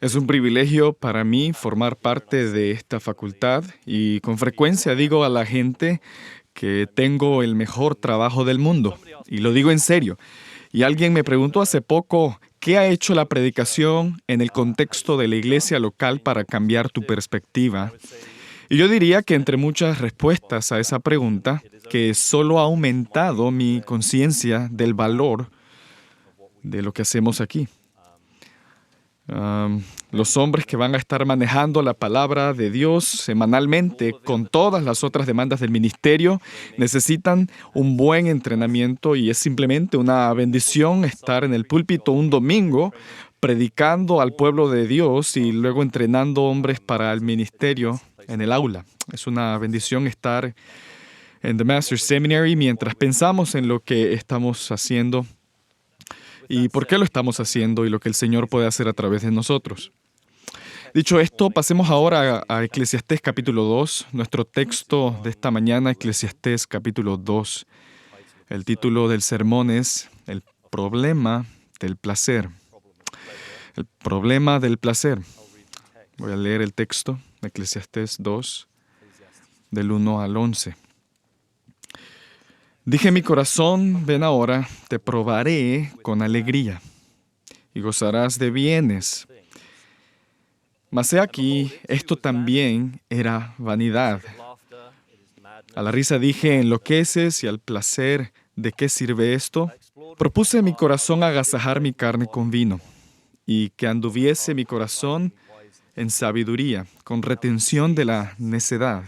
Es un privilegio para mí formar parte de esta facultad y con frecuencia digo a la gente que tengo el mejor trabajo del mundo. Y lo digo en serio. Y alguien me preguntó hace poco, ¿qué ha hecho la predicación en el contexto de la iglesia local para cambiar tu perspectiva? Y yo diría que entre muchas respuestas a esa pregunta, que solo ha aumentado mi conciencia del valor de lo que hacemos aquí. Los hombres que van a estar manejando la palabra de Dios semanalmente con todas las otras demandas del ministerio necesitan un buen entrenamiento y es simplemente una bendición estar en el púlpito un domingo predicando al pueblo de Dios y luego entrenando hombres para el ministerio en el aula. Es una bendición estar en The Master's Seminary mientras pensamos en lo que estamos haciendo y por qué lo estamos haciendo y lo que el Señor puede hacer a través de nosotros. Dicho esto, pasemos ahora a Eclesiastés capítulo 2, nuestro texto de esta mañana, Eclesiastés capítulo 2. El título del sermón es El problema del placer. El problema del placer. Voy a leer el texto de Eclesiastés 2, del 1 al 11. Dije en mi corazón, ven ahora, te probaré con alegría, y gozarás de bienes. Mas he aquí, esto también era vanidad. A la risa dije, enloqueces, y al placer, ¿de qué sirve esto? Propuse en mi corazón agasajar mi carne con vino, y que anduviese mi corazón en sabiduría, con retención de la necedad,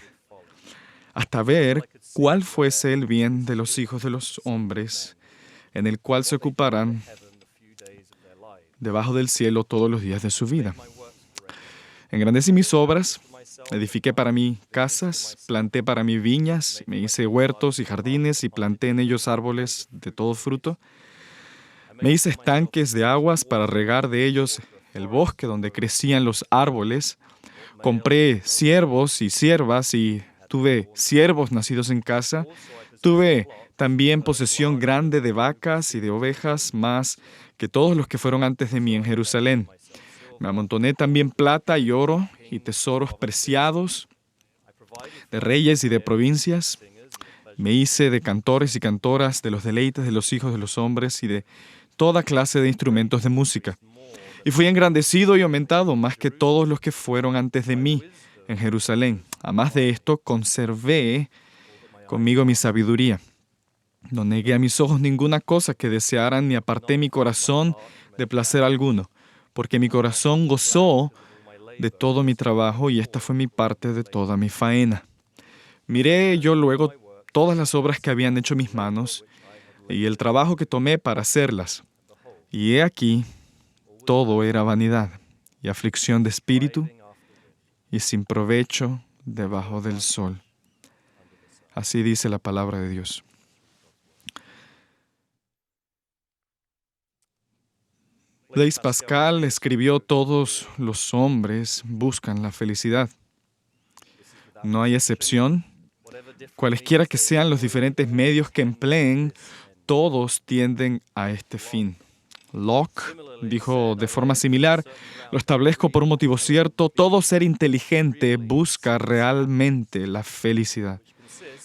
hasta ver cuál fuese el bien de los hijos de los hombres, en el cual se ocuparán debajo del cielo todos los días de su vida. Engrandecí mis obras, edifiqué para mí casas, planté para mí viñas, me hice huertos y jardines y planté en ellos árboles de todo fruto. Me hice estanques de aguas para regar de ellos el bosque donde crecían los árboles. Compré siervos y siervas y tuve siervos nacidos en casa. Tuve también posesión grande de vacas y de ovejas, más que todos los que fueron antes de mí en Jerusalén. Me amontoné también plata y oro y tesoros preciados de reyes y de provincias. Me hice de cantores y cantoras, de los deleites de los hijos de los hombres y de toda clase de instrumentos de música. Y fui engrandecido y aumentado más que todos los que fueron antes de mí en Jerusalén. Además de esto, conservé conmigo mi sabiduría. No negué a mis ojos ninguna cosa que desearan, ni aparté mi corazón de placer alguno, porque mi corazón gozó de todo mi trabajo y esta fue mi parte de toda mi faena. Miré yo luego todas las obras que habían hecho mis manos y el trabajo que tomé para hacerlas. Y he aquí, todo era vanidad y aflicción de espíritu y sin provecho debajo del sol. Así dice la palabra de Dios. Blaise Pascal escribió: todos los hombres buscan la felicidad. No hay excepción. Cualesquiera que sean los diferentes medios que empleen, todos tienden a este fin. Locke dijo de forma similar: lo establezco por un motivo cierto, todo ser inteligente busca realmente la felicidad,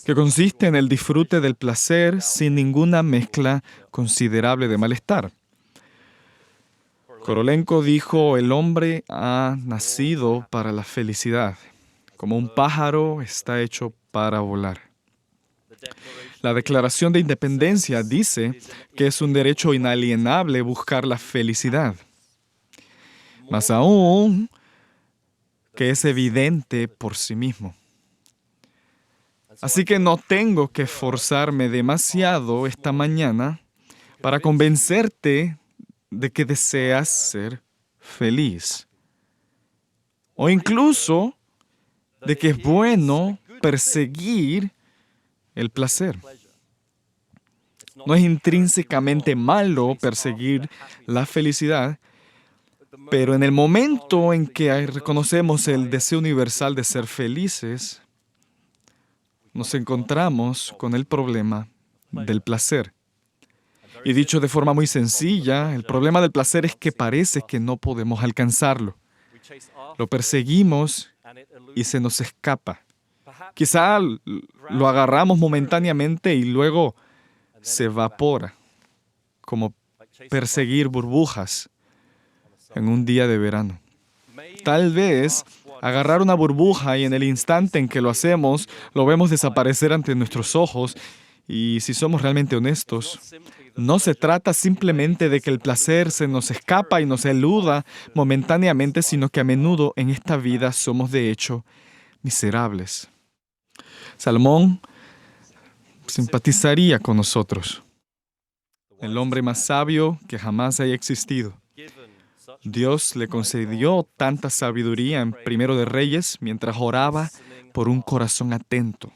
que consiste en el disfrute del placer sin ninguna mezcla considerable de malestar. Korolenko dijo: el hombre ha nacido para la felicidad, como un pájaro está hecho para volar. La Declaración de Independencia dice que es un derecho inalienable buscar la felicidad. Más aún, que es evidente por sí mismo. Así que no tengo que esforzarme demasiado esta mañana para convencerte de que deseas ser feliz. O incluso de que es bueno perseguir el placer. No es intrínsecamente malo perseguir la felicidad, pero en el momento en que reconocemos el deseo universal de ser felices, nos encontramos con el problema del placer. Y dicho de forma muy sencilla, el problema del placer es que parece que no podemos alcanzarlo. Lo perseguimos y se nos escapa. Quizá lo agarramos momentáneamente y luego se evapora, como perseguir burbujas en un día de verano. Tal vez agarrar una burbuja y en el instante en que lo hacemos, lo vemos desaparecer ante nuestros ojos. Y si somos realmente honestos, no se trata simplemente de que el placer se nos escapa y nos eluda momentáneamente, sino que a menudo en esta vida somos de hecho miserables. Salomón simpatizaría con nosotros, el hombre más sabio que jamás haya existido. Dios le concedió tanta sabiduría en Primero de Reyes mientras oraba por un corazón atento.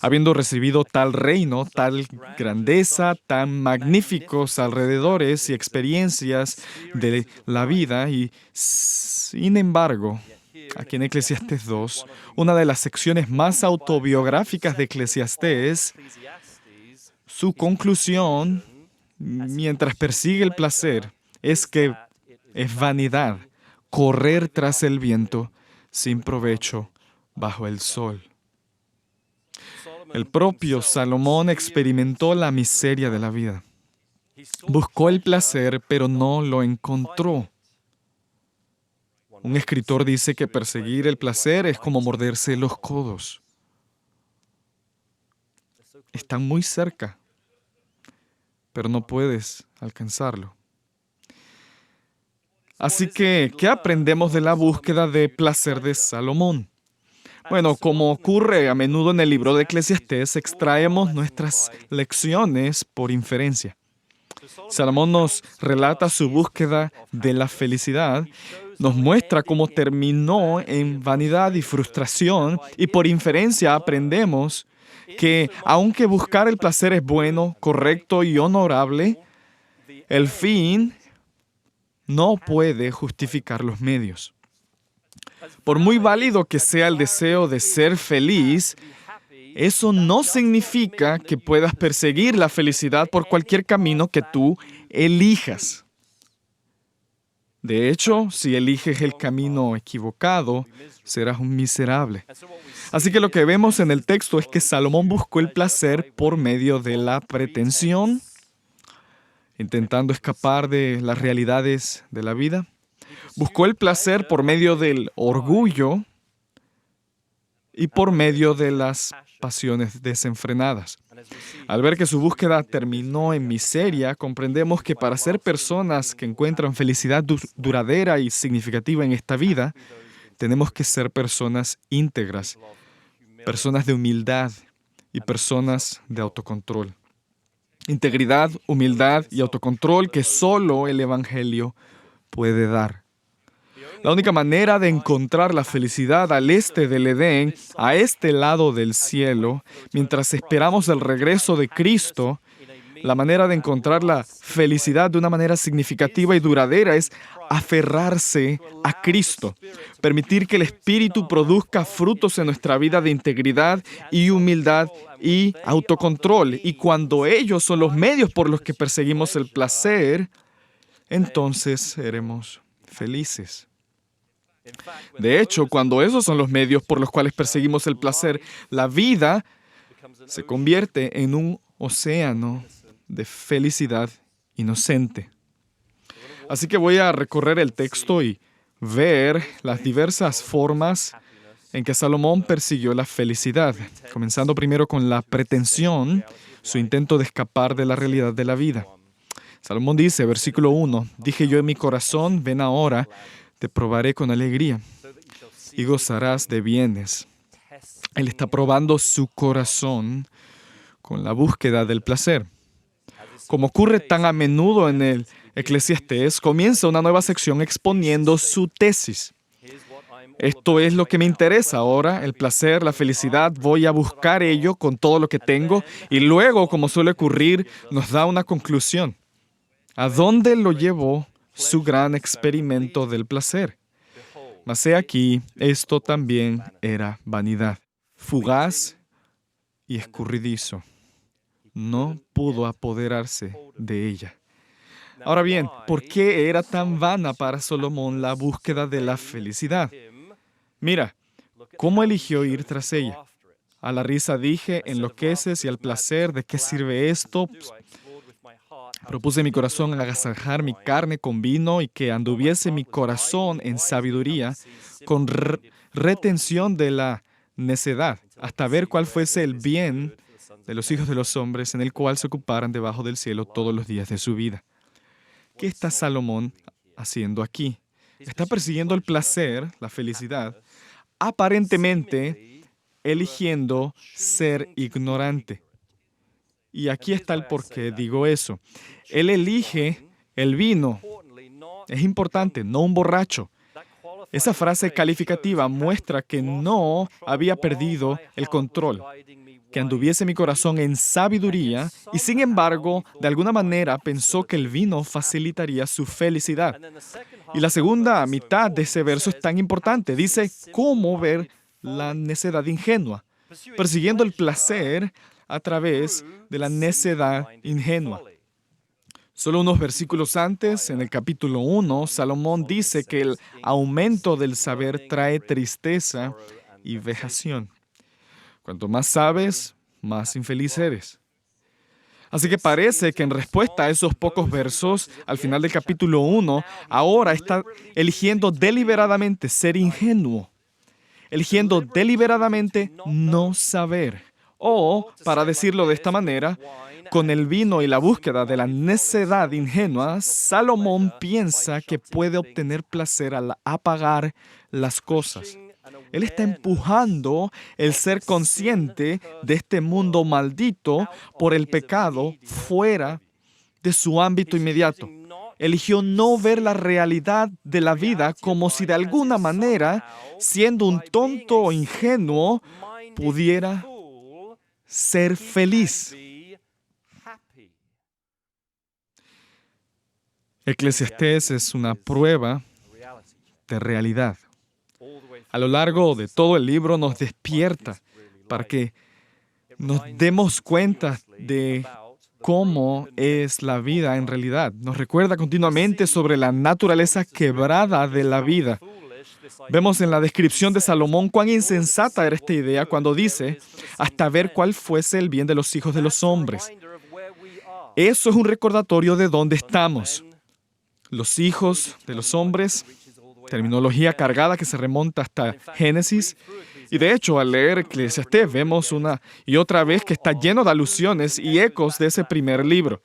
Habiendo recibido tal reino, tal grandeza, tan magníficos alrededores y experiencias de la vida, y sin embargo, aquí en Eclesiastés 2, una de las secciones más autobiográficas de Eclesiastés, su conclusión, mientras persigue el placer, es que es vanidad correr tras el viento sin provecho bajo el sol. El propio Salomón experimentó la miseria de la vida. Buscó el placer, pero no lo encontró. Un escritor dice que perseguir el placer es como morderse los codos. Están muy cerca, pero no puedes alcanzarlo. Así que, ¿qué aprendemos de la búsqueda de placer de Salomón? Bueno, como ocurre a menudo en el libro de Eclesiastés, extraemos nuestras lecciones por inferencia. Salomón nos relata su búsqueda de la felicidad, nos muestra cómo terminó en vanidad y frustración, y por inferencia aprendemos que, aunque buscar el placer es bueno, correcto y honorable, el fin no puede justificar los medios. Por muy válido que sea el deseo de ser feliz, eso no significa que puedas perseguir la felicidad por cualquier camino que tú elijas. De hecho, si eliges el camino equivocado, serás un miserable. Así que lo que vemos en el texto es que Salomón buscó el placer por medio de la pretensión, intentando escapar de las realidades de la vida. Buscó el placer por medio del orgullo y por medio de las pasiones desenfrenadas. Al ver que su búsqueda terminó en miseria, comprendemos que para ser personas que encuentran felicidad duradera y significativa en esta vida, tenemos que ser personas íntegras, personas de humildad y personas de autocontrol. Integridad, humildad y autocontrol que solo el Evangelio puede dar. La única manera de encontrar la felicidad al este del Edén, a este lado del cielo, mientras esperamos el regreso de Cristo, la manera de encontrar la felicidad de una manera significativa y duradera es aferrarse a Cristo, permitir que el Espíritu produzca frutos en nuestra vida de integridad y humildad y autocontrol. Y cuando ellos son los medios por los que perseguimos el placer, entonces seremos felices. De hecho, cuando esos son los medios por los cuales perseguimos el placer, la vida se convierte en un océano de felicidad inocente. Así que voy a recorrer el texto y ver las diversas formas en que Salomón persiguió la felicidad, comenzando primero con la pretensión, su intento de escapar de la realidad de la vida. Salomón dice, versículo 1, dije yo en mi corazón, ven ahora, te probaré con alegría y gozarás de bienes. Él está probando su corazón con la búsqueda del placer. Como ocurre tan a menudo en el Eclesiastés, comienza una nueva sección exponiendo su tesis. Esto es lo que me interesa ahora, el placer, la felicidad, voy a buscar ello con todo lo que tengo y luego, como suele ocurrir, nos da una conclusión. ¿A dónde lo llevó su gran experimento del placer? Mas he aquí, esto también era vanidad, fugaz y escurridizo. No pudo apoderarse de ella. Ahora bien, ¿por qué era tan vana para Salomón la búsqueda de la felicidad? Mira, ¿cómo eligió ir tras ella? A la risa dije, enloqueces, y al placer, ¿de qué sirve esto? Propuse mi corazón agasajar mi carne con vino y que anduviese mi corazón en sabiduría, con retención de la necedad, hasta ver cuál fuese el bien de los hijos de los hombres, en el cual se ocuparan debajo del cielo todos los días de su vida. ¿Qué está Salomón haciendo aquí? Está persiguiendo el placer, la felicidad, aparentemente eligiendo ser ignorante. Y aquí está el por qué digo eso. Él elige el vino. Es importante, no un borracho. Esa frase calificativa muestra que no había perdido el control, que anduviese mi corazón en sabiduría y sin embargo, de alguna manera pensó que el vino facilitaría su felicidad. Y la segunda mitad de ese verso es tan importante. Dice, ¿cómo ver la necedad ingenua? Persiguiendo el placer a través de la necedad ingenua. Solo unos versículos antes, en el capítulo 1, Salomón dice que el aumento del saber trae tristeza y vejación. Cuanto más sabes, más infeliz eres. Así que parece que en respuesta a esos pocos versos, al final del capítulo 1, ahora está eligiendo deliberadamente ser ingenuo, eligiendo deliberadamente no saber. O, para decirlo de esta manera, con el vino y la búsqueda de la necedad ingenua, Salomón piensa que puede obtener placer al apagar las cosas. Él está empujando el ser consciente de este mundo maldito por el pecado fuera de su ámbito inmediato. Eligió no ver la realidad de la vida como si de alguna manera, siendo un tonto o ingenuo, pudiera ser feliz. Eclesiastés es una prueba de realidad. A lo largo de todo el libro nos despierta para que nos demos cuenta de cómo es la vida en realidad. Nos recuerda continuamente sobre la naturaleza quebrada de la vida. Vemos en la descripción de Salomón cuán insensata era esta idea cuando dice, hasta ver cuál fuese el bien de los hijos de los hombres. Eso es un recordatorio de dónde estamos. Los hijos de los hombres, terminología cargada que se remonta hasta Génesis. Y de hecho, al leer Eclesiastés, vemos una y otra vez que está lleno de alusiones y ecos de ese primer libro.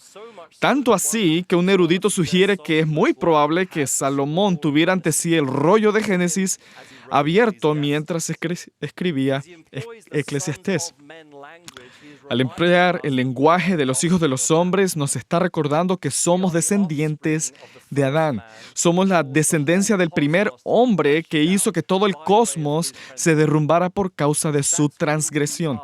Tanto así que un erudito sugiere que es muy probable que Salomón tuviera ante sí el rollo de Génesis abierto mientras escribía Eclesiastés. Al emplear el lenguaje de los hijos de los hombres, nos está recordando que somos descendientes de Adán. Somos la descendencia del primer hombre que hizo que todo el cosmos se derrumbara por causa de su transgresión.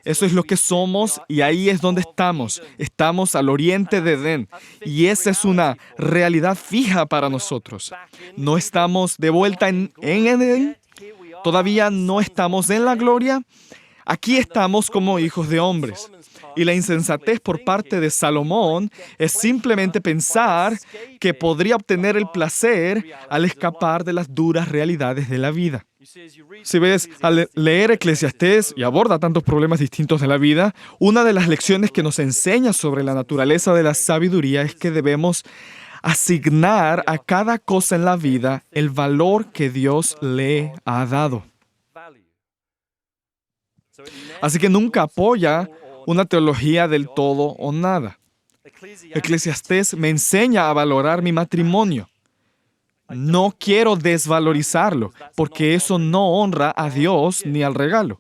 Eso es lo que somos y ahí es donde estamos. Estamos al oriente de Edén y esa es una realidad fija para nosotros. No estamos de vuelta en Edén, todavía no estamos en la gloria. Aquí estamos como hijos de hombres. Y la insensatez por parte de Salomón es simplemente pensar que podría obtener el placer al escapar de las duras realidades de la vida. Si ves, al leer Eclesiastés y aborda tantos problemas distintos de la vida, una de las lecciones que nos enseña sobre la naturaleza de la sabiduría es que debemos asignar a cada cosa en la vida el valor que Dios le ha dado. Así que nunca apoya una teología del todo o nada. Eclesiastés me enseña a valorar mi matrimonio. No quiero desvalorizarlo, porque eso no honra a Dios ni al regalo.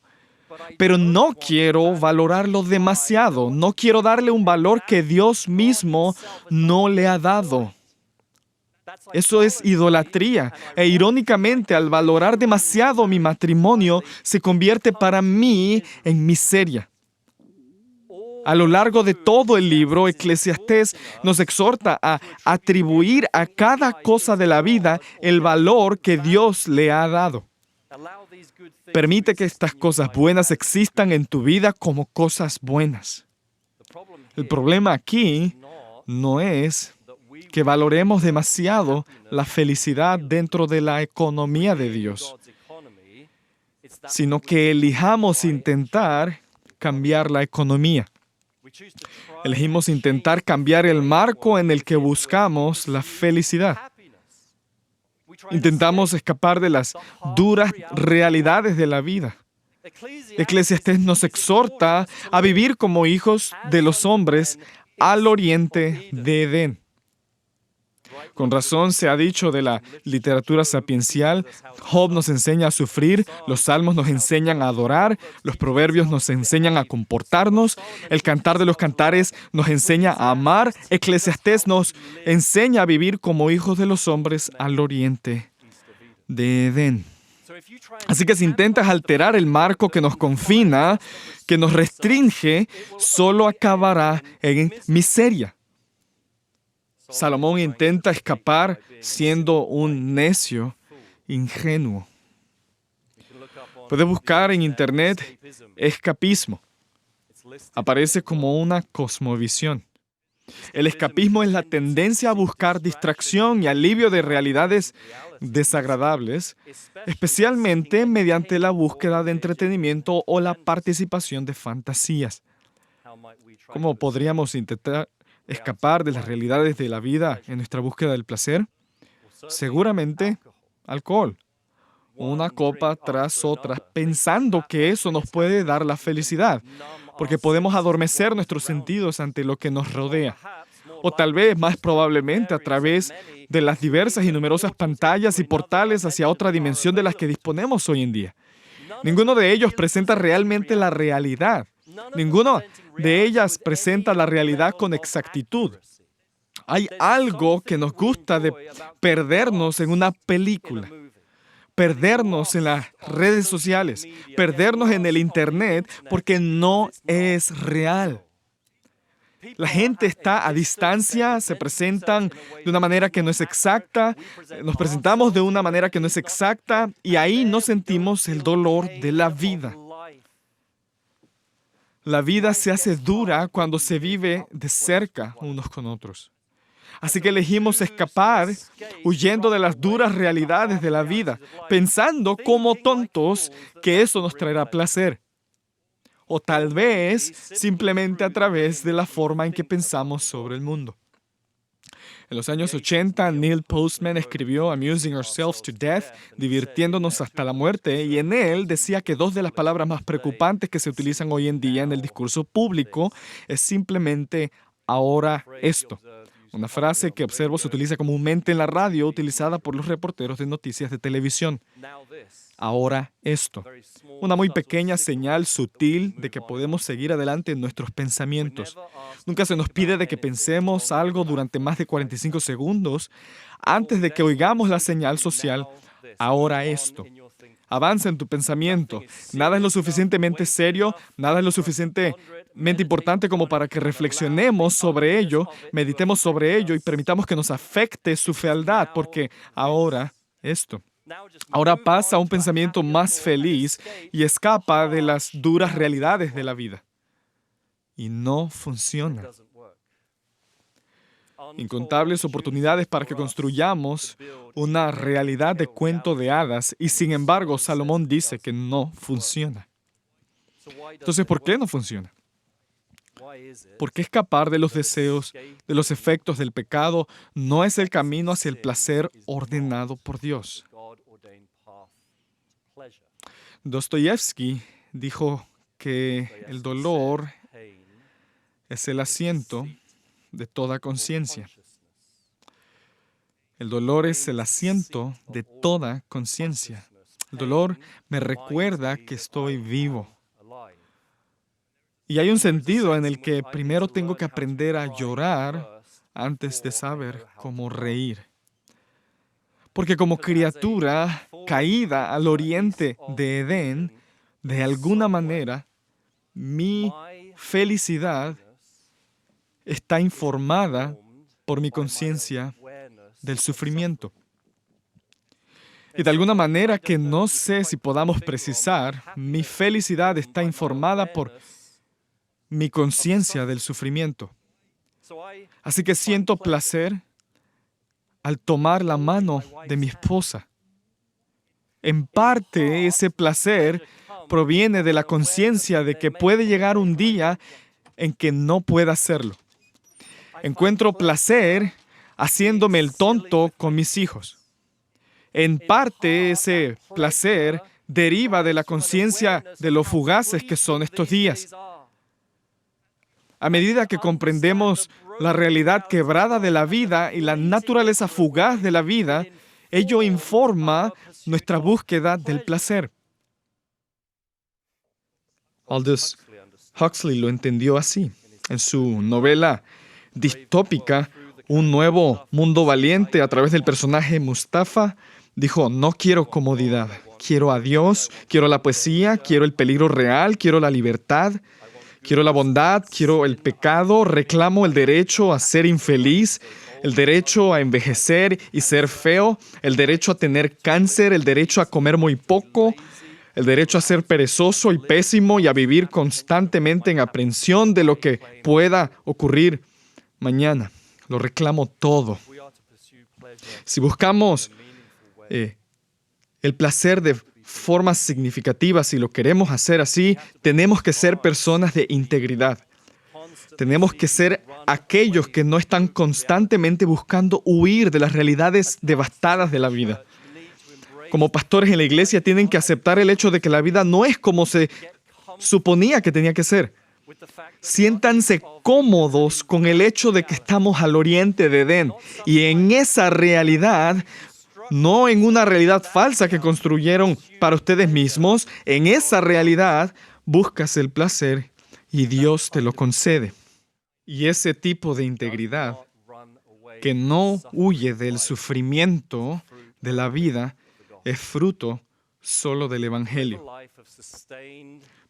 Pero no quiero valorarlo demasiado. No quiero darle un valor que Dios mismo no le ha dado. Eso es idolatría. E irónicamente, al valorar demasiado mi matrimonio, se convierte para mí en miseria. A lo largo de todo el libro, Eclesiastés nos exhorta a atribuir a cada cosa de la vida el valor que Dios le ha dado. Permite que estas cosas buenas existan en tu vida como cosas buenas. El problema aquí no es que valoremos demasiado la felicidad dentro de la economía de Dios, sino que elijamos intentar cambiar la economía. Elegimos intentar cambiar el marco en el que buscamos la felicidad. Intentamos escapar de las duras realidades de la vida. Eclesiastés nos exhorta a vivir como hijos de los hombres al oriente de Edén. Con razón se ha dicho de la literatura sapiencial, Job nos enseña a sufrir, los salmos nos enseñan a adorar, los proverbios nos enseñan a comportarnos, el cantar de los cantares nos enseña a amar, Eclesiastés nos enseña a vivir como hijos de los hombres al oriente de Edén. Así que si intentas alterar el marco que nos confina, que nos restringe, solo acabará en miseria. Salomón intenta escapar siendo un necio ingenuo. Puedes buscar en internet escapismo. Aparece como una cosmovisión. El escapismo es la tendencia a buscar distracción y alivio de realidades desagradables, especialmente mediante la búsqueda de entretenimiento o la participación de fantasías. ¿Cómo podríamos intentar escapar de las realidades de la vida en nuestra búsqueda del placer? Seguramente alcohol. Una copa tras otra, pensando que eso nos puede dar la felicidad, porque podemos adormecer nuestros sentidos ante lo que nos rodea. O tal vez, más probablemente, a través de las diversas y numerosas pantallas y portales hacia otra dimensión de las que disponemos hoy en día. Ninguno de ellos presenta realmente la realidad. Ninguno de ellas presenta la realidad con exactitud. Hay algo que nos gusta de perdernos en una película, perdernos en las redes sociales, perdernos en el internet porque no es real. La gente está a distancia, se presentan de una manera que no es exacta, nos presentamos de una manera que no es exacta y ahí no sentimos el dolor de la vida. La vida se hace dura cuando se vive de cerca unos con otros. Así que elegimos escapar huyendo de las duras realidades de la vida, pensando como tontos que eso nos traerá placer. O tal vez simplemente a través de la forma en que pensamos sobre el mundo. En los años 80, Neil Postman escribió Amusing Ourselves to Death, divirtiéndonos hasta la muerte, y en él decía que dos de las palabras más preocupantes que se utilizan hoy en día en el discurso público es simplemente ahora esto. Una frase que observo se utiliza comúnmente en la radio, utilizada por los reporteros de noticias de televisión. Ahora esto. Una muy pequeña señal sutil de que podemos seguir adelante en nuestros pensamientos. Nunca se nos pide de que pensemos algo durante más de 45 segundos antes de que oigamos la señal social, ahora esto. Avanza en tu pensamiento. Nada es lo suficientemente serio, nada es lo suficientemente importante como para que reflexionemos sobre ello, meditemos sobre ello y permitamos que nos afecte su fealdad, porque ahora esto. Ahora pasa a un pensamiento más feliz y escapa de las duras realidades de la vida. Y no funciona. Incontables oportunidades para que construyamos una realidad de cuento de hadas y sin embargo Salomón dice que no funciona. Entonces, ¿por qué no funciona? Porque escapar de los deseos, de los efectos del pecado, no es el camino hacia el placer ordenado por Dios. Dostoyevsky dijo que el dolor es el asiento de toda conciencia. El dolor es el asiento de toda conciencia. El dolor me recuerda que estoy vivo. Y hay un sentido en el que primero tengo que aprender a llorar antes de saber cómo reír. Porque como criatura caída al oriente de Edén, de alguna manera, mi felicidad está informada por mi conciencia del sufrimiento. Y de alguna manera que no sé si podamos precisar, mi felicidad está informada por mi conciencia del sufrimiento. Así que siento placer al tomar la mano de mi esposa. En parte, ese placer proviene de la conciencia de que puede llegar un día en que no pueda hacerlo. Encuentro placer haciéndome el tonto con mis hijos. En parte, ese placer deriva de la conciencia de lo fugaces que son estos días. A medida que comprendemos la realidad quebrada de la vida y la naturaleza fugaz de la vida, ello informa nuestra búsqueda del placer. Aldous Huxley lo entendió así. En su novela distópica, Un nuevo mundo valiente, a través del personaje Mustafa, dijo: no quiero comodidad, quiero a Dios, quiero la poesía, quiero el peligro real, quiero la libertad, quiero la bondad, quiero el pecado, reclamo el derecho a ser infeliz, el derecho a envejecer y ser feo, el derecho a tener cáncer, el derecho a comer muy poco, el derecho a ser perezoso y pésimo y a vivir constantemente en aprensión de lo que pueda ocurrir mañana. Lo reclamo todo. Si buscamos el placer de formas significativas y lo queremos hacer así, tenemos que ser personas de integridad. Tenemos que ser aquellos que no están constantemente buscando huir de las realidades devastadas de la vida. Como pastores en la iglesia tienen que aceptar el hecho de que la vida no es como se suponía que tenía que ser. Siéntanse cómodos con el hecho de que estamos al oriente de Edén. Y en esa realidad, no en una realidad falsa que construyeron para ustedes mismos, en esa realidad buscas el placer y Dios te lo concede. Y ese tipo de integridad que no huye del sufrimiento de la vida es fruto solo del Evangelio.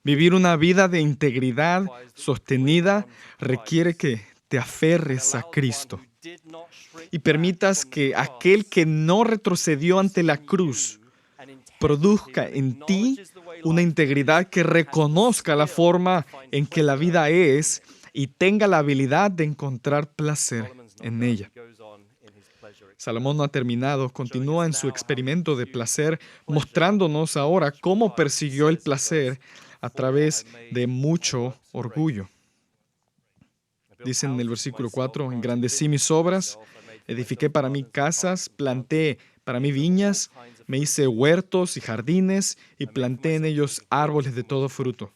Vivir una vida de integridad sostenida requiere que te aferres a Cristo y permitas que aquel que no retrocedió ante la cruz produzca en ti una integridad que reconozca la forma en que la vida es y tenga la habilidad de encontrar placer en ella. Salomón no ha terminado, continúa en su experimento de placer, mostrándonos ahora cómo persiguió el placer a través de mucho orgullo. Dice en el versículo 4, engrandecí mis obras, edifiqué para mí casas, planté para mí viñas, me hice huertos y jardines y planté en ellos árboles de todo fruto.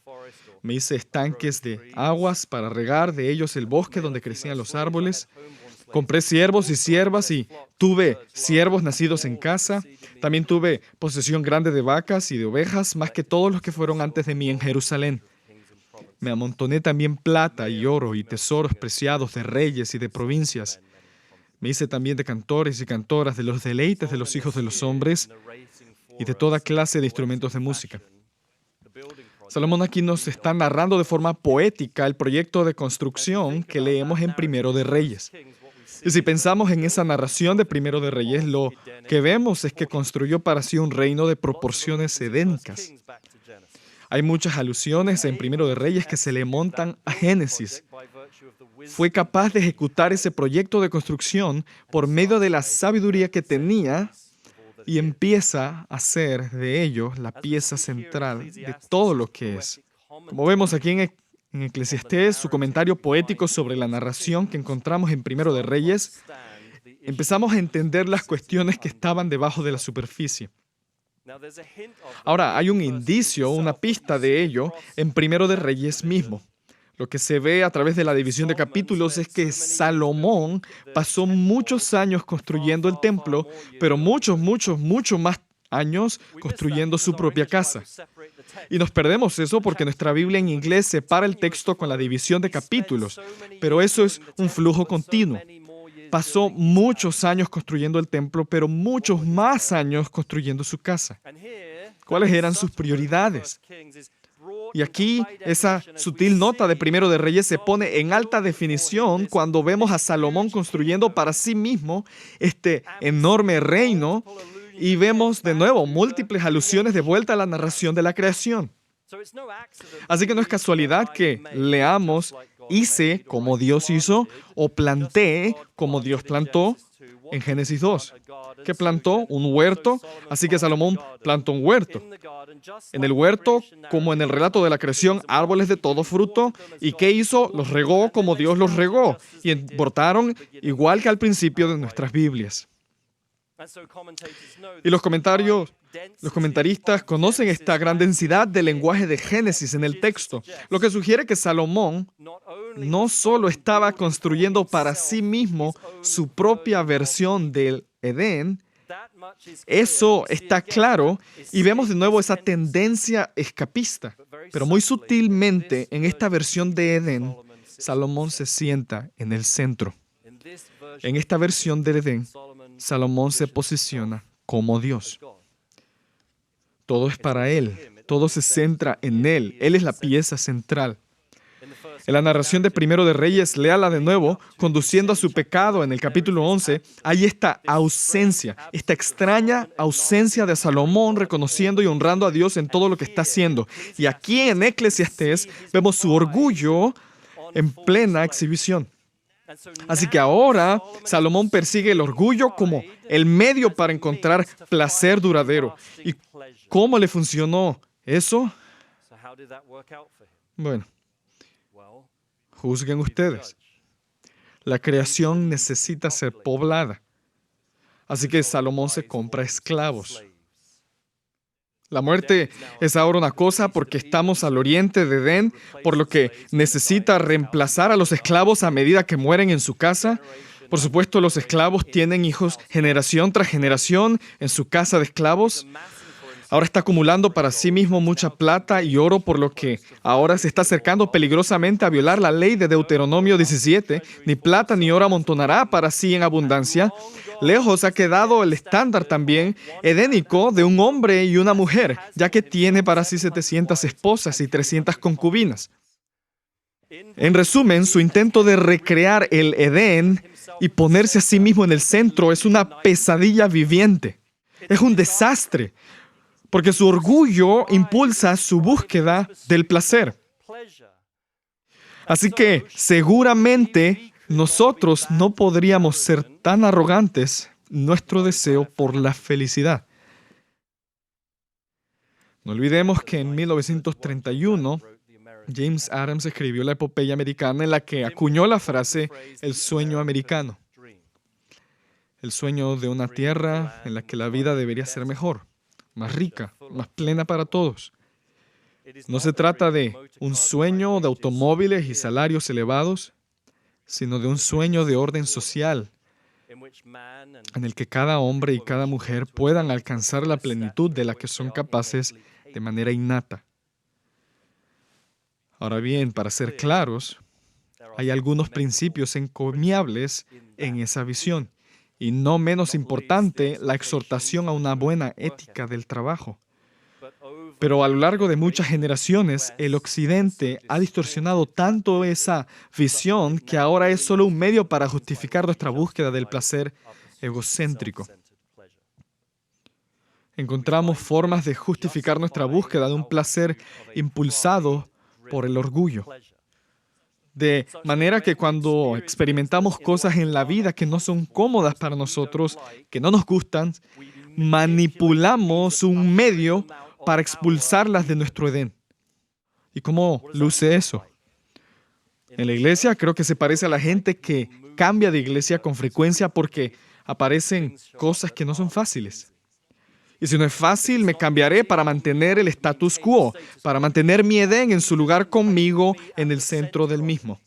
Me hice estanques de aguas para regar de ellos el bosque donde crecían los árboles. Compré siervos y siervas y tuve siervos nacidos en casa. También tuve posesión grande de vacas y de ovejas, más que todos los que fueron antes de mí en Jerusalén. Me amontoné también plata y oro y tesoros preciados de reyes y de provincias. Me hice también de cantores y cantoras, de los deleites de los hijos de los hombres y de toda clase de instrumentos de música. Salomón aquí nos está narrando de forma poética el proyecto de construcción que leemos en Primero de Reyes. Y si pensamos en esa narración de Primero de Reyes, lo que vemos es que construyó para sí un reino de proporciones edénicas. Hay muchas alusiones en Primero de Reyes que se le montan a Génesis. Fue capaz de ejecutar ese proyecto de construcción por medio de la sabiduría que tenía y empieza a hacer de ello la pieza central de todo lo que es. Como vemos aquí en Eclesiastés, su comentario poético sobre la narración que encontramos en Primero de Reyes, empezamos a entender las cuestiones que estaban debajo de la superficie. Ahora, hay un indicio, una pista de ello en Primero de Reyes mismo. Lo que se ve a través de la división de capítulos es que Salomón pasó muchos años construyendo el templo, pero muchos más años construyendo su propia casa. Y nos perdemos eso porque nuestra Biblia en inglés separa el texto con la división de capítulos, pero eso es un flujo continuo. Pasó muchos años construyendo el templo, pero muchos más años construyendo su casa. ¿Cuáles eran sus prioridades? Y aquí esa sutil nota de Primero de Reyes se pone en alta definición cuando vemos a Salomón construyendo para sí mismo este enorme reino y vemos de nuevo múltiples alusiones de vuelta a la narración de la creación. Así que no es casualidad que leamos hice como Dios hizo o planté como Dios plantó en Génesis 2. ¿Qué plantó? Un huerto. Así que Salomón plantó un huerto. En el huerto, como en el relato de la creación, árboles de todo fruto. ¿Y qué hizo? Los regó como Dios los regó. Y brotaron igual que al principio de nuestras Biblias. Y los comentaristas conocen esta gran densidad del lenguaje de Génesis en el texto, lo que sugiere que Salomón no solo estaba construyendo para sí mismo su propia versión del Edén. Eso está claro y vemos de nuevo esa tendencia escapista. Pero muy sutilmente en esta versión de Edén, Salomón se sienta en el centro. En esta versión del Edén, Salomón se posiciona como Dios. Todo es para Él. Todo se centra en Él. Él es la pieza central. En la narración de Primero de Reyes, léala de nuevo, conduciendo a su pecado en el capítulo 11, hay esta ausencia, esta extraña ausencia de Salomón reconociendo y honrando a Dios en todo lo que está haciendo. Y aquí en Eclesiastés vemos su orgullo en plena exhibición. Así que ahora Salomón persigue el orgullo como el medio para encontrar placer duradero. ¿Y cómo le funcionó eso? Bueno, juzguen ustedes. La creación necesita ser poblada. Así que Salomón se compra esclavos. La muerte es ahora una cosa porque estamos al oriente de Edén, por lo que necesita reemplazar a los esclavos a medida que mueren en su casa. Por supuesto, los esclavos tienen hijos generación tras generación en su casa de esclavos. Ahora está acumulando para sí mismo mucha plata y oro, por lo que ahora se está acercando peligrosamente a violar la ley de Deuteronomio 17. Ni plata ni oro amontonará para sí en abundancia. Lejos ha quedado el estándar también edénico de un hombre y una mujer, ya que tiene para sí 700 esposas y 300 concubinas. En resumen, su intento de recrear el Edén y ponerse a sí mismo en el centro es una pesadilla viviente. Es un desastre, porque su orgullo impulsa su búsqueda del placer. Así que seguramente nosotros no podríamos ser tan arrogantes en nuestro deseo por la felicidad. No olvidemos que en 1931, James Adams escribió la epopeya americana en la que acuñó la frase "el sueño americano". El sueño de una tierra en la que la vida debería ser mejor, más rica, más plena para todos. No se trata de un sueño de automóviles y salarios elevados, sino de un sueño de orden social, en el que cada hombre y cada mujer puedan alcanzar la plenitud de la que son capaces de manera innata. Ahora bien, para ser claros, hay algunos principios encomiables en esa visión, y no menos importante, la exhortación a una buena ética del trabajo. Pero a lo largo de muchas generaciones, el Occidente ha distorsionado tanto esa visión que ahora es solo un medio para justificar nuestra búsqueda del placer egocéntrico. Encontramos formas de justificar nuestra búsqueda de un placer impulsado por el orgullo. De manera que cuando experimentamos cosas en la vida que no son cómodas para nosotros, que no nos gustan, manipulamos un medio para expulsarlas de nuestro Edén. ¿Y cómo luce eso? En la iglesia creo que se parece a la gente que cambia de iglesia con frecuencia porque aparecen cosas que no son fáciles. Y si no es fácil, me cambiaré para mantener el status quo, para mantener mi Edén en su lugar conmigo en el centro del mismo.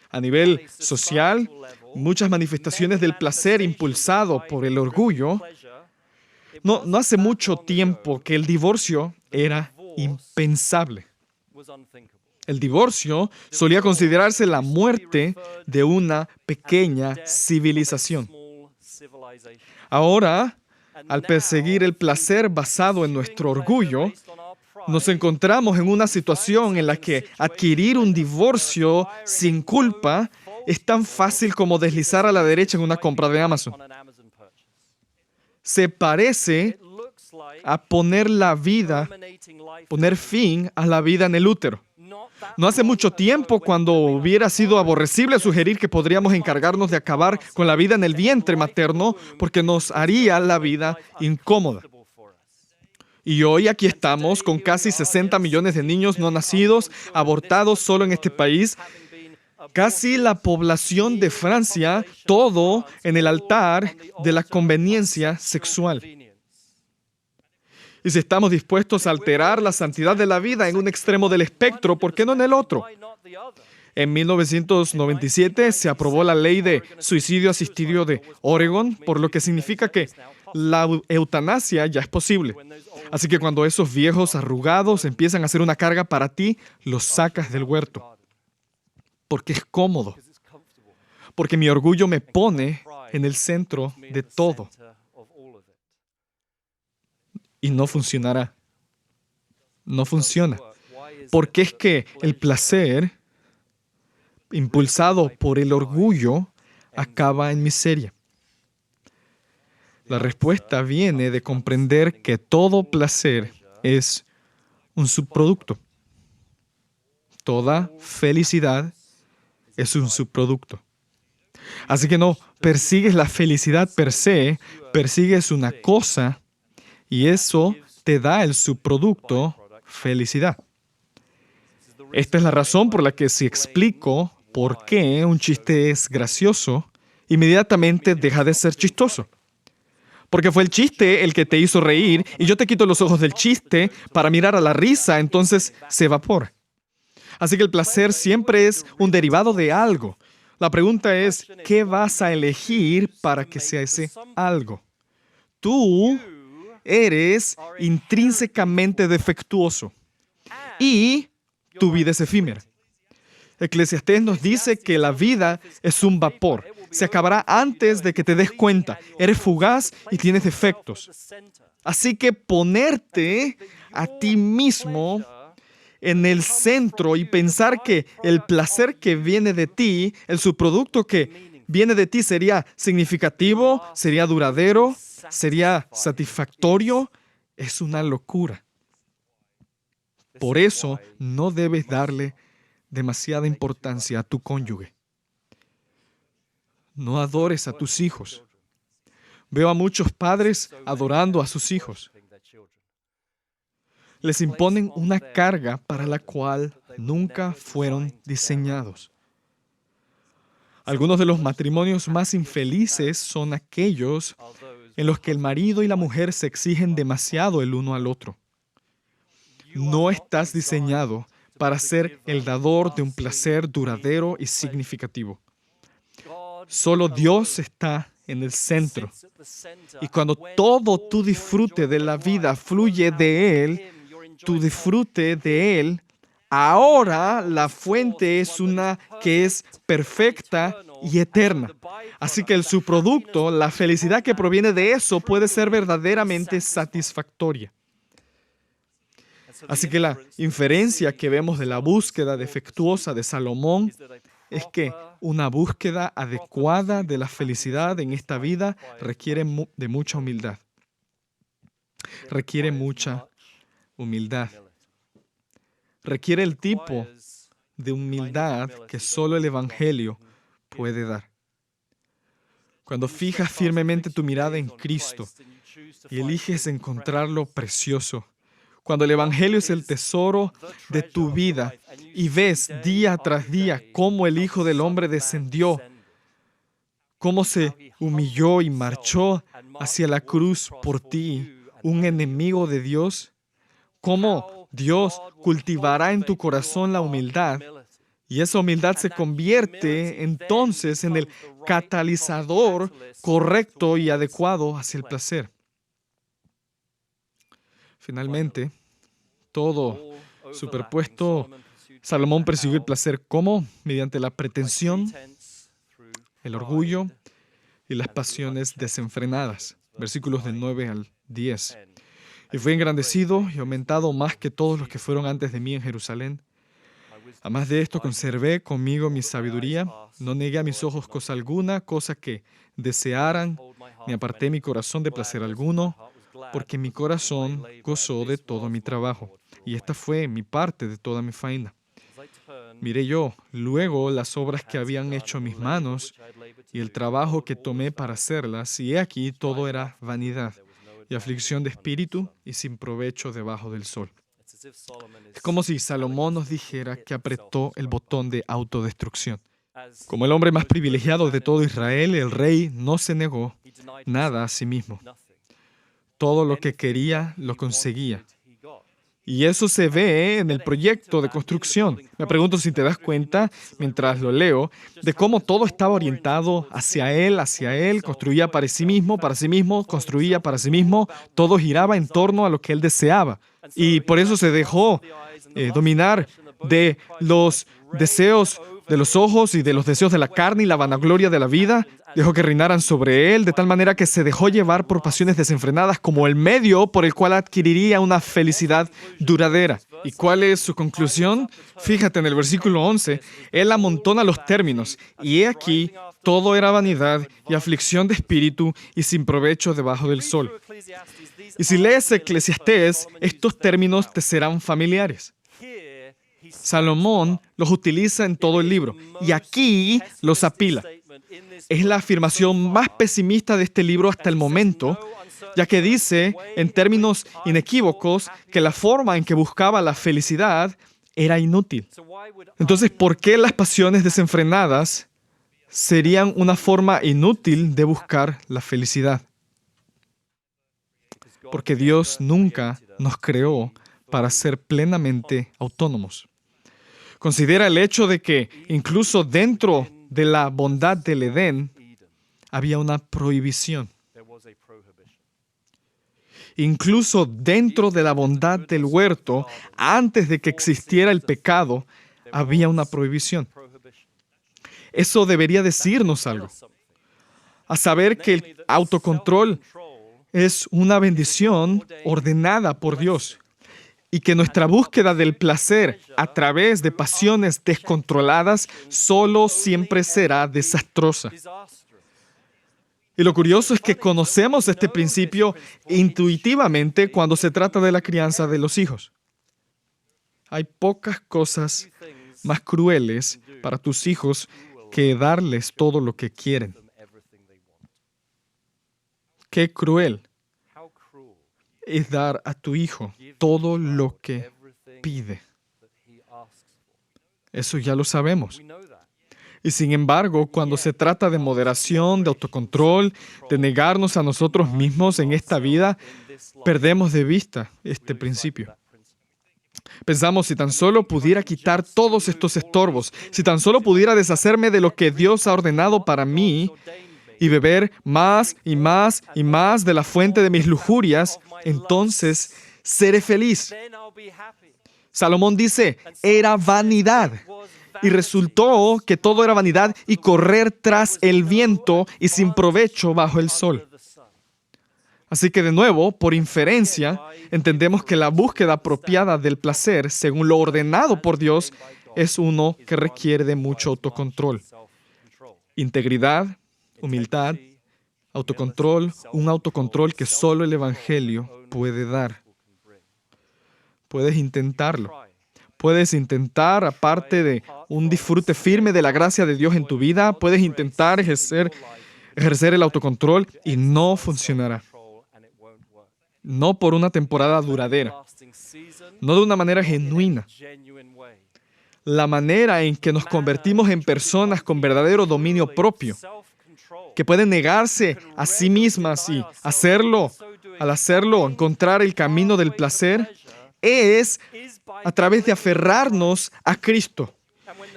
A nivel social, muchas manifestaciones del placer impulsado por el orgullo. No hace mucho tiempo que el divorcio era impensable. El divorcio solía considerarse la muerte de una pequeña civilización. Ahora, al perseguir el placer basado en nuestro orgullo, nos encontramos en una situación en la que adquirir un divorcio sin culpa es tan fácil como deslizar a la derecha en una compra de Amazon. Se parece a poner fin a la vida en el útero. No hace mucho tiempo, cuando hubiera sido aborrecible sugerir que podríamos encargarnos de acabar con la vida en el vientre materno porque nos haría la vida incómoda. Y hoy aquí estamos con casi 60 millones de niños no nacidos, abortados solo en este país, casi la población de Francia, todo en el altar de la conveniencia sexual. Y si estamos dispuestos a alterar la santidad de la vida en un extremo del espectro, ¿por qué no en el otro? En 1997 se aprobó la ley de suicidio asistido de Oregon, por lo que significa que la eutanasia ya es posible. Así que cuando esos viejos arrugados empiezan a hacer una carga para ti, los sacas del huerto. Porque es cómodo. Porque mi orgullo me pone en el centro de todo. Y no funcionará. No funciona. Porque es que el placer, impulsado por el orgullo, acaba en miseria. La respuesta viene de comprender que todo placer es un subproducto. Toda felicidad es un subproducto. Así que no persigues la felicidad per se, persigues una cosa y eso te da el subproducto felicidad. Esta es la razón por la que si explico por qué un chiste es gracioso, inmediatamente deja de ser chistoso. Porque fue el chiste el que te hizo reír y yo te quito los ojos del chiste para mirar a la risa, entonces se evapora. Así que el placer siempre es un derivado de algo. La pregunta es, ¿qué vas a elegir para que sea ese algo? Tú eres intrínsecamente defectuoso y tu vida es efímera. Eclesiastés nos dice que la vida es un vapor. Se acabará antes de que te des cuenta. Eres fugaz y tienes defectos. Así que ponerte a ti mismo en el centro y pensar que el placer que viene de ti, el subproducto que viene de ti sería significativo, sería duradero, sería satisfactorio, es una locura. Por eso no debes darle demasiada importancia a tu cónyuge. No adores a tus hijos. Veo a muchos padres adorando a sus hijos. Les imponen una carga para la cual nunca fueron diseñados. Algunos de los matrimonios más infelices son aquellos en los que el marido y la mujer se exigen demasiado el uno al otro. No estás diseñado para ser el dador de un placer duradero y significativo. Solo Dios está en el centro. Y cuando todo tu disfrute de la vida fluye de Él, tu disfrute de Él, ahora la fuente es una que es perfecta y eterna. Así que el subproducto, la felicidad que proviene de eso, puede ser verdaderamente satisfactoria. Así que la inferencia que vemos de la búsqueda defectuosa de Salomón es que una búsqueda adecuada de la felicidad en esta vida requiere de mucha humildad. Requiere mucha humildad. Requiere el tipo de humildad que solo el Evangelio puede dar. Cuando fijas firmemente tu mirada en Cristo y eliges encontrarlo precioso, cuando el Evangelio es el tesoro de tu vida y ves día tras día cómo el Hijo del Hombre descendió, cómo se humilló y marchó hacia la cruz por ti, un enemigo de Dios, cómo Dios cultivará en tu corazón la humildad y esa humildad se convierte entonces en el catalizador correcto y adecuado hacia el placer. Finalmente, todo superpuesto, Salomón persiguió el placer ¿cómo? Mediante la pretensión, el orgullo y las pasiones desenfrenadas. Versículos del 9 al 10. Y fui engrandecido y aumentado más que todos los que fueron antes de mí en Jerusalén. Además de esto, conservé conmigo mi sabiduría. No negué a mis ojos cosa alguna, cosa que desearan, ni aparté mi corazón de placer alguno, porque mi corazón gozó de todo mi trabajo. Y esta fue mi parte de toda mi faena. Miré yo luego las obras que habían hecho mis manos y el trabajo que tomé para hacerlas, y he aquí todo era vanidad y aflicción de espíritu y sin provecho debajo del sol. Es como si Salomón nos dijera que apretó el botón de autodestrucción. Como el hombre más privilegiado de todo Israel, el rey no se negó nada a sí mismo. Todo lo que quería lo conseguía. Y eso se ve en el proyecto de construcción. Me pregunto si te das cuenta, mientras lo leo, de cómo todo estaba orientado hacia él, construía para sí mismo, construía para sí mismo, todo giraba en torno a lo que él deseaba. Y por eso se dejó dominar de los deseos de los ojos y de los deseos de la carne y la vanagloria de la vida. Dejó que reinaran sobre él, de tal manera que se dejó llevar por pasiones desenfrenadas como el medio por el cual adquiriría una felicidad duradera. ¿Y cuál es su conclusión? Fíjate en el versículo 11, él amontona los términos, y he aquí, todo era vanidad y aflicción de espíritu y sin provecho debajo del sol. Y si lees Eclesiastés, estos términos te serán familiares. Salomón los utiliza en todo el libro, y aquí los apila. Es la afirmación más pesimista de este libro hasta el momento, ya que dice, en términos inequívocos, que la forma en que buscaba la felicidad era inútil. Entonces, ¿por qué las pasiones desenfrenadas serían una forma inútil de buscar la felicidad? Porque Dios nunca nos creó para ser plenamente autónomos. Considera el hecho de que incluso dentro de la bondad del Edén había una prohibición. Incluso dentro de la bondad del huerto, antes de que existiera el pecado, había una prohibición. Eso debería decirnos algo. A saber que el autocontrol es una bendición ordenada por Dios. Y que nuestra búsqueda del placer a través de pasiones descontroladas solo siempre será desastrosa. Y lo curioso es que conocemos este principio intuitivamente cuando se trata de la crianza de los hijos. Hay pocas cosas más crueles para tus hijos que darles todo lo que quieren. Qué cruel es dar a tu hijo todo lo que pide. Eso ya lo sabemos. Y sin embargo, cuando se trata de moderación, de autocontrol, de negarnos a nosotros mismos en esta vida, perdemos de vista este principio. Pensamos, si tan solo pudiera quitar todos estos estorbos, si tan solo pudiera deshacerme de lo que Dios ha ordenado para mí, y beber más y más y más de la fuente de mis lujurias, entonces seré feliz. Salomón dice, era vanidad. Y resultó que todo era vanidad y correr tras el viento y sin provecho bajo el sol. Así que de nuevo, por inferencia, entendemos que la búsqueda apropiada del placer, según lo ordenado por Dios, es uno que requiere de mucho autocontrol, integridad, humildad, autocontrol, un autocontrol que solo el Evangelio puede dar. Puedes intentarlo. Puedes intentar, aparte de un disfrute firme de la gracia de Dios en tu vida, puedes intentar ejercer el autocontrol y no funcionará. No por una temporada duradera. No de una manera genuina. La manera en que nos convertimos en personas con verdadero dominio propio, que pueden negarse a sí mismas y al hacerlo, encontrar el camino del placer, es a través de aferrarnos a Cristo.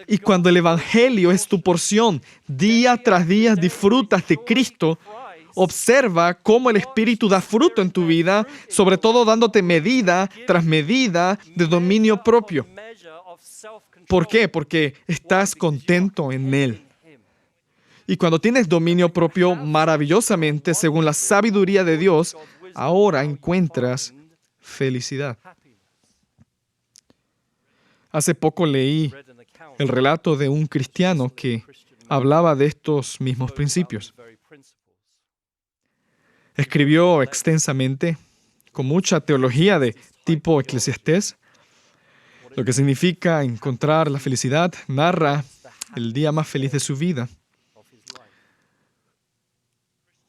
Y cuando el Evangelio es tu porción, día tras día disfrutas de Cristo, observa cómo el Espíritu da fruto en tu vida, sobre todo dándote medida tras medida de dominio propio. ¿Por qué? Porque estás contento en Él. Y cuando tienes dominio propio maravillosamente, según la sabiduría de Dios, ahora encuentras felicidad. Hace poco leí el relato de un cristiano que hablaba de estos mismos principios. Escribió extensamente, con mucha teología de tipo Eclesiastés, lo que significa encontrar la felicidad, narra el día más feliz de su vida.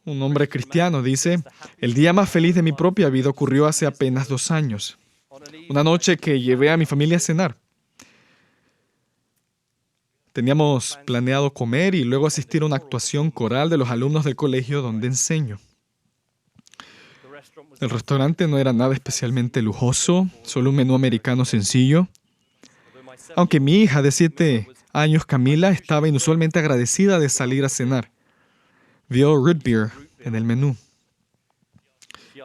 Un hombre cristiano dice, el día más feliz de mi propia vida ocurrió hace apenas 2 años. Una noche que llevé a mi familia a cenar. Teníamos planeado comer y luego asistir a una actuación coral de los alumnos del colegio donde enseño. El restaurante no era nada especialmente lujoso, solo un menú americano sencillo. Aunque mi hija de 7 años, Camila, estaba inusualmente agradecida de salir a cenar. Vio root beer en el menú.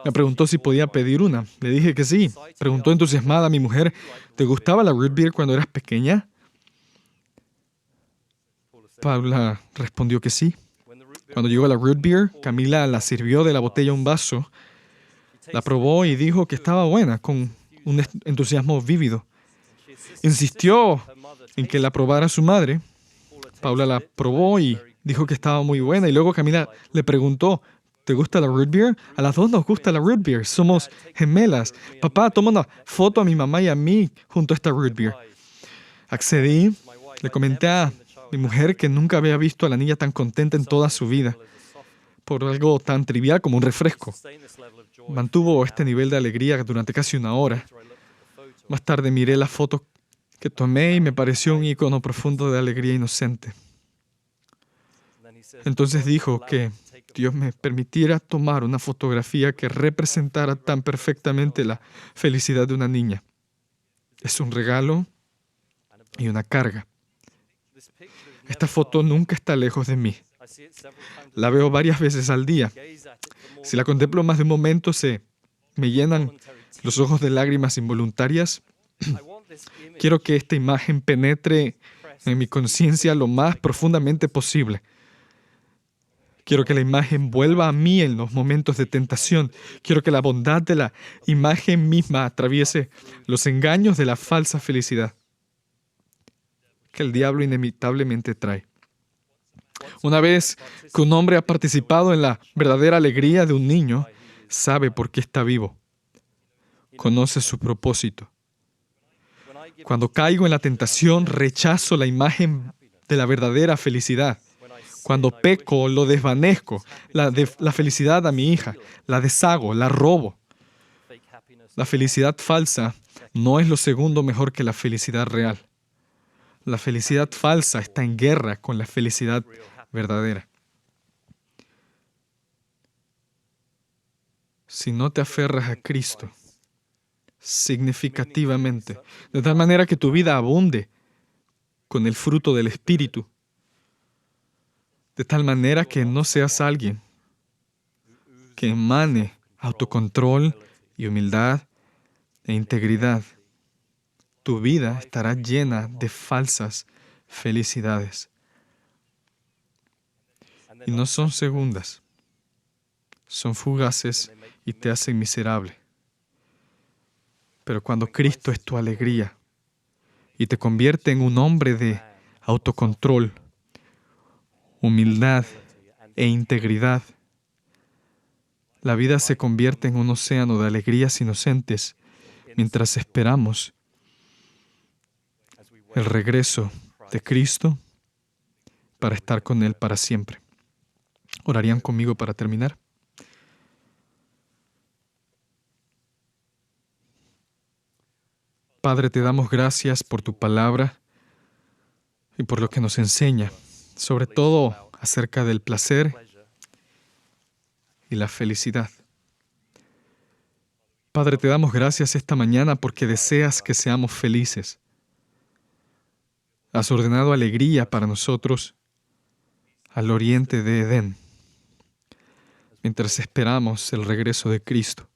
Me preguntó si podía pedir una. Le dije que sí. Preguntó entusiasmada a mi mujer, ¿te gustaba la root beer cuando eras pequeña? Paula respondió que sí. Cuando llegó la root beer, Camila la sirvió de la botella a un vaso, la probó y dijo que estaba buena, con un entusiasmo vívido. Insistió en que la probara su madre. Paula la probó y dijo que estaba muy buena. Y luego Camila le preguntó, ¿te gusta la root beer? A las dos nos gusta la root beer. Somos gemelas. Papá, toma una foto a mi mamá y a mí junto a esta root beer. Accedí. Le comenté a mi mujer que nunca había visto a la niña tan contenta en toda su vida por algo tan trivial como un refresco. Mantuvo este nivel de alegría durante casi 1 hora. Más tarde miré la foto que tomé y me pareció un icono profundo de alegría inocente. Entonces dijo que Dios me permitiera tomar una fotografía que representara tan perfectamente la felicidad de una niña. Es un regalo y una carga. Esta foto nunca está lejos de mí. La veo varias veces al día. Si la contemplo más de un momento, me llenan los ojos de lágrimas involuntarias. Quiero que esta imagen penetre en mi conciencia lo más profundamente posible. Quiero que la imagen vuelva a mí en los momentos de tentación. Quiero que la bondad de la imagen misma atraviese los engaños de la falsa felicidad que el diablo inevitablemente trae. Una vez que un hombre ha participado en la verdadera alegría de un niño, sabe por qué está vivo. Conoce su propósito. Cuando caigo en la tentación, rechazo la imagen de la verdadera felicidad. Cuando peco, lo desvanezco. La felicidad a mi hija, la deshago, la robo. La felicidad falsa no es lo segundo mejor que la felicidad real. La felicidad falsa está en guerra con la felicidad verdadera. Si no te aferras a Cristo significativamente, de tal manera que tu vida abunde con el fruto del Espíritu, de tal manera que no seas alguien que emane autocontrol y humildad e integridad, tu vida estará llena de falsas felicidades. Y no son segundas, son fugaces y te hacen miserable. Pero cuando Cristo es tu alegría y te convierte en un hombre de autocontrol, humildad e integridad, la vida se convierte en un océano de alegrías inocentes mientras esperamos el regreso de Cristo para estar con Él para siempre. ¿Orarían conmigo para terminar? Padre, te damos gracias por tu palabra y por lo que nos enseña, sobre todo acerca del placer y la felicidad. Padre, te damos gracias esta mañana porque deseas que seamos felices. Has ordenado alegría para nosotros al oriente de Edén, mientras esperamos el regreso de Cristo.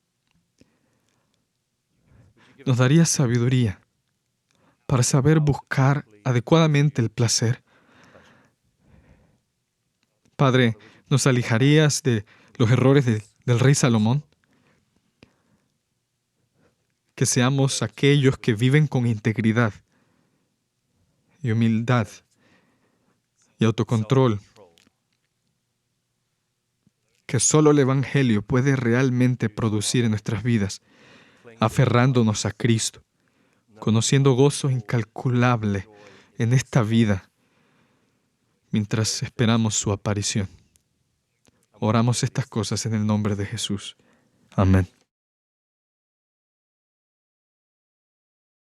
Nos darías sabiduría para saber buscar adecuadamente el placer. Padre, ¿nos alejarías de los errores del rey Salomón? Que seamos aquellos que viven con integridad y humildad y autocontrol, que solo el Evangelio puede realmente producir en nuestras vidas, aferrándonos a Cristo, conociendo gozo incalculable en esta vida mientras esperamos su aparición. Oramos estas cosas en el nombre de Jesús. Amén.